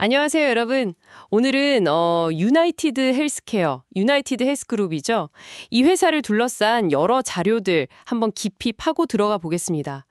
안녕하세요, 여러분. 오늘은 유나이티드 헬스케어, 유나이티드 헬스그룹이죠. 이 회사를 둘러싼 여러 자료들 한번 깊이 파고 들어가 보겠습니다.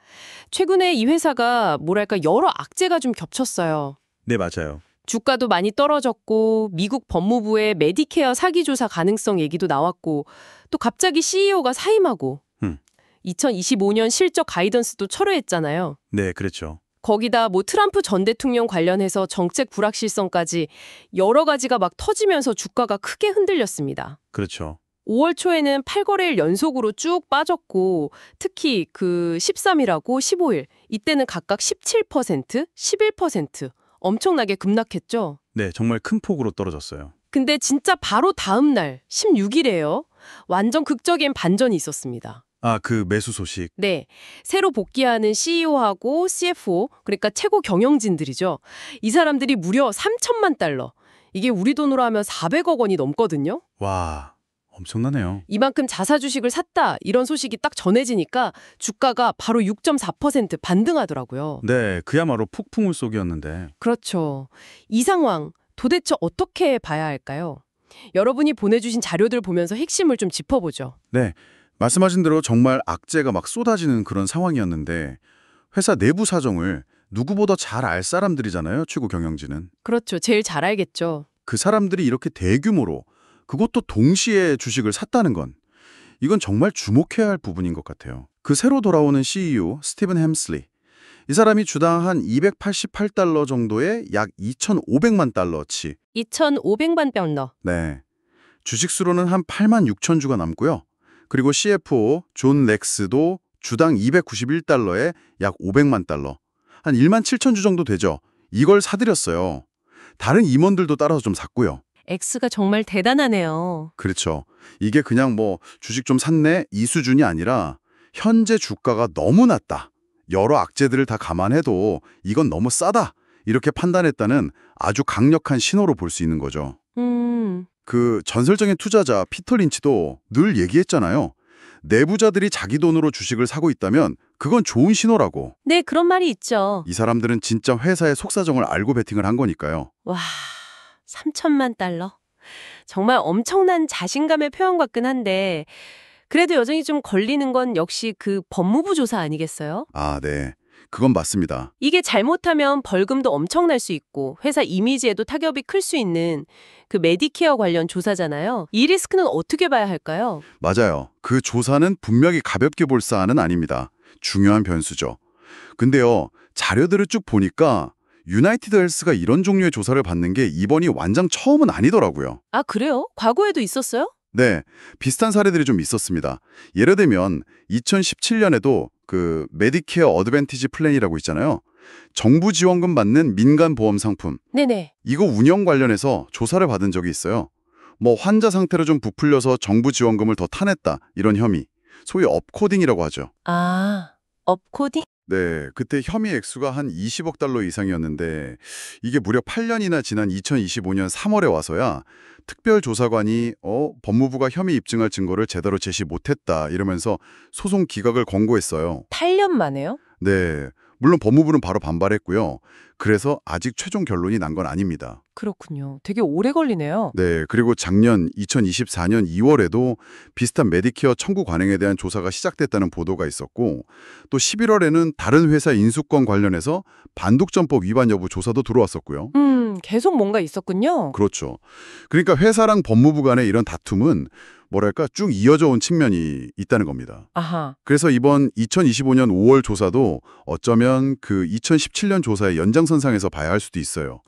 최근에 이 회사가 뭐랄까 여러 악재가 좀 겹쳤어요. 네, 맞아요. 주가도 많이 떨어졌고 미국 법무부의 메디케어 사기 조사 가능성 얘기도 나왔고 또 갑자기 CEO가 사임하고 음. 2025년 실적 가이던스도 철회했잖아요. 네, 그랬죠. 거기다 뭐 트럼프 전 대통령 관련해서 정책 불확실성까지 여러 가지가 막 터지면서 주가가 크게 흔들렸습니다. 그렇죠. 5월 초에는 8거래일 연속으로 쭉 빠졌고 특히 그 13일하고 15일 이때는 각각 17%, 11% 엄청나게 급락했죠. 네, 정말 큰 폭으로 떨어졌어요. 근데 진짜 바로 다음 날 16일에요. 완전 극적인 반전이 있었습니다. 아, 그 매수 소식. 네. 새로 복귀하는 CEO하고 CFO, 그러니까 최고 경영진들이죠. 이 사람들이 무려 3천만 달러. 이게 우리 돈으로 하면 400억 원이 넘거든요. 와, 엄청나네요. 이만큼 자사 주식을 샀다. 이런 소식이 딱 전해지니까 주가가 바로 6.4% 반등하더라고요. 네, 그야말로 폭풍우 속이었는데. 그렇죠. 이 상황 도대체 어떻게 봐야 할까요? 여러분이 보내주신 자료들 보면서 핵심을 좀 짚어보죠. 네, 말씀하신 대로 정말 악재가 막 쏟아지는 그런 상황이었는데 회사 내부 사정을 누구보다 잘 알 사람들이잖아요, 최고 경영진은. 그렇죠. 제일 잘 알겠죠. 그 사람들이 이렇게 대규모로 그것도 동시에 주식을 샀다는 건 이건 정말 주목해야 할 부분인 것 같아요. 그 새로 돌아오는 CEO 스티븐 햄슬리. 이 사람이 주당 한 288달러 정도의 약 2,500만 달러치. 2,500만 달러. 네. 주식수로는 한 8만 6천 주가 남고요. 그리고 CFO 존 렉스도 주당 291달러에 약 500만 달러. 한 1만 7천 주 정도 되죠. 이걸 사들였어요. 다른 임원들도 따라서 좀 샀고요. X가 정말 대단하네요. 그렇죠. 이게 그냥 뭐 주식 좀 샀네 이 수준이 아니라 현재 주가가 너무 낮다. 여러 악재들을 다 감안해도 이건 너무 싸다. 이렇게 판단했다는 아주 강력한 신호로 볼 수 있는 거죠. 그 전설적인 투자자 피터 린치도 늘 얘기했잖아요. 내부자들이 자기 돈으로 주식을 사고 있다면 그건 좋은 신호라고. 네, 그런 말이 있죠. 이 사람들은 진짜 회사의 속사정을 알고 베팅을 한 거니까요. 와, 3천만 달러. 정말 엄청난 자신감의 표현 같긴 한데 그래도 여전히 좀 걸리는 건 역시 그 법무부 조사 아니겠어요? 아, 네. 그건 맞습니다. 이게 잘못하면 벌금도 엄청날 수 있고 회사 이미지에도 타격이 클 수 있는 그 메디케어 관련 조사잖아요. 이 리스크는 어떻게 봐야 할까요? 맞아요. 그 조사는 분명히 가볍게 볼 사안은 아닙니다. 중요한 변수죠. 근데요, 자료들을 쭉 보니까 유나이티드 헬스가 이런 종류의 조사를 받는 게 이번이 완전 처음은 아니더라고요. 아, 그래요? 과거에도 있었어요? 네, 비슷한 사례들이 좀 있었습니다. 예를 들면 2017년에도 그 메디케어 어드밴티지 플랜이라고 있잖아요. 정부 지원금 받는 민간 보험 상품. 네네. 이거 운영 관련해서 조사를 받은 적이 있어요. 뭐 환자 상태로 좀 부풀려서 정부 지원금을 더 타냈다 이런 혐의. 소위 업코딩이라고 하죠. 아, 업코딩? 네, 그때 혐의 액수가 한 20억 달러 이상이었는데 이게 무려 8년이나 지난 2025년 3월에 와서야 특별조사관이 법무부가 혐의 입증할 증거를 제대로 제시 못했다 이러면서 소송 기각을 권고했어요. 8년 만에요? 네, 물론 법무부는 바로 반발했고요. 그래서 아직 최종 결론이 난 건 아닙니다. 그렇군요. 되게 오래 걸리네요. 네, 그리고 작년 2024년 2월에도 비슷한 메디케어 청구 관행에 대한 조사가 시작됐다는 보도가 있었고 또 11월에는 다른 회사 인수권 관련해서 반독점법 위반 여부 조사도 들어왔었고요. 계속 뭔가 있었군요. 그렇죠. 그러니까 회사랑 법무부 간의 이런 다툼은 뭐랄까 쭉 이어져 온 측면이 있다는 겁니다. 아하. 그래서 이번 2025년 5월 조사도 어쩌면 그 2017년 조사의 연장선상에서 봐야 할 수도 있어요.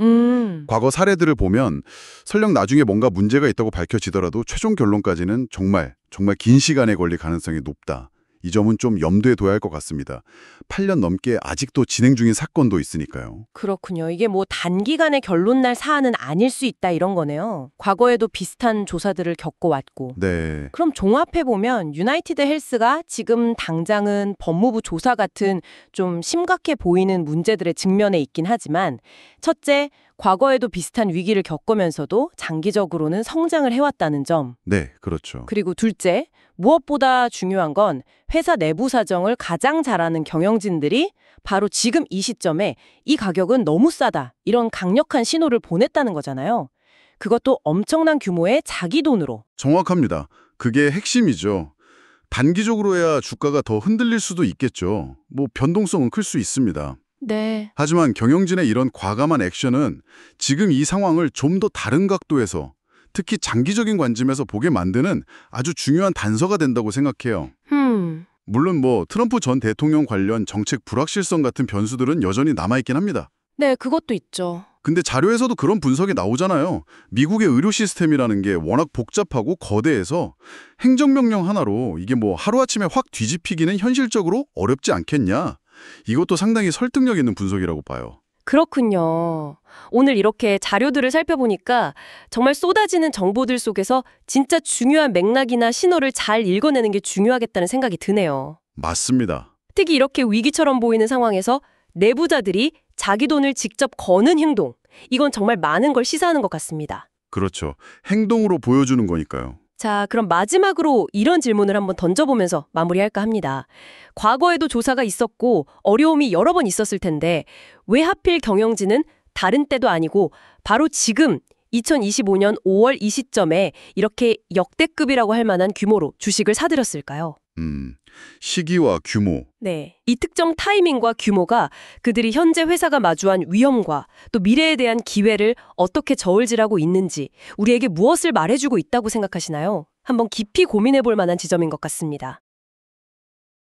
과거 사례들을 보면 설령 나중에 뭔가 문제가 있다고 밝혀지더라도 최종 결론까지는 정말 긴 시간에 걸릴 가능성이 높다. 이 점은 좀 염두에 둬야 할 것 같습니다. 8년 넘게 아직도 진행 중인 사건도 있으니까요. 그렇군요. 이게 뭐 단기간에 결론 날 사안은 아닐 수 있다 이런 거네요. 과거에도 비슷한 조사들을 겪어왔고. 네. 그럼 종합해보면 유나이티드 헬스가 지금 당장은 법무부 조사 같은 좀 심각해 보이는 문제들의 직면에 있긴 하지만 첫째, 과거에도 비슷한 위기를 겪으면서도 장기적으로는 성장을 해왔다는 점. 네, 그렇죠. 그리고 둘째, 무엇보다 중요한 건 회사 내부 사정을 가장 잘 아는 경영진들이 바로 지금 이 시점에 이 가격은 너무 싸다. 이런 강력한 신호를 보냈다는 거잖아요. 그것도 엄청난 규모의 자기 돈으로. 정확합니다. 그게 핵심이죠. 단기적으로야 주가가 더 흔들릴 수도 있겠죠. 뭐 변동성은 클 수 있습니다. 네. 하지만 경영진의 이런 과감한 액션은 지금 이 상황을 좀 더 다른 각도에서 특히 장기적인 관점에서 보게 만드는 아주 중요한 단서가 된다고 생각해요. 물론 뭐 트럼프 전 대통령 관련 정책 불확실성 같은 변수들은 여전히 남아있긴 합니다. 네, 그것도 있죠. 근데 자료에서도 그런 분석이 나오잖아요. 미국의 의료 시스템이라는 게 워낙 복잡하고 거대해서 행정명령 하나로 이게 뭐 하루아침에 확 뒤집히기는 현실적으로 어렵지 않겠냐. 이것도 상당히 설득력 있는 분석이라고 봐요. 그렇군요. 오늘 이렇게 자료들을 살펴보니까 정말 쏟아지는 정보들 속에서 진짜 중요한 맥락이나 신호를 잘 읽어내는 게 중요하겠다는 생각이 드네요. 맞습니다. 특히 이렇게 위기처럼 보이는 상황에서 내부자들이 자기 돈을 직접 거는 행동, 이건 정말 많은 걸 시사하는 것 같습니다. 그렇죠. 행동으로 보여주는 거니까요. 자, 그럼 마지막으로 이런 질문을 한번 던져보면서 마무리할까 합니다. 과거에도 조사가 있었고 어려움이 여러 번 있었을 텐데 왜 하필 경영진은 다른 때도 아니고 바로 지금 2025년 5월 이 시점에 이렇게 역대급이라고 할 만한 규모로 주식을 사들였을까요? 시기와 규모. 네. 이 특정 타이밍과 규모가 그들이 현재 회사가 마주한 위험과 또 미래에 대한 기회를 어떻게 저울질하고 있는지 우리에게 무엇을 말해주고 있다고 생각하시나요? 한번 깊이 고민해 볼 만한 지점인 것 같습니다.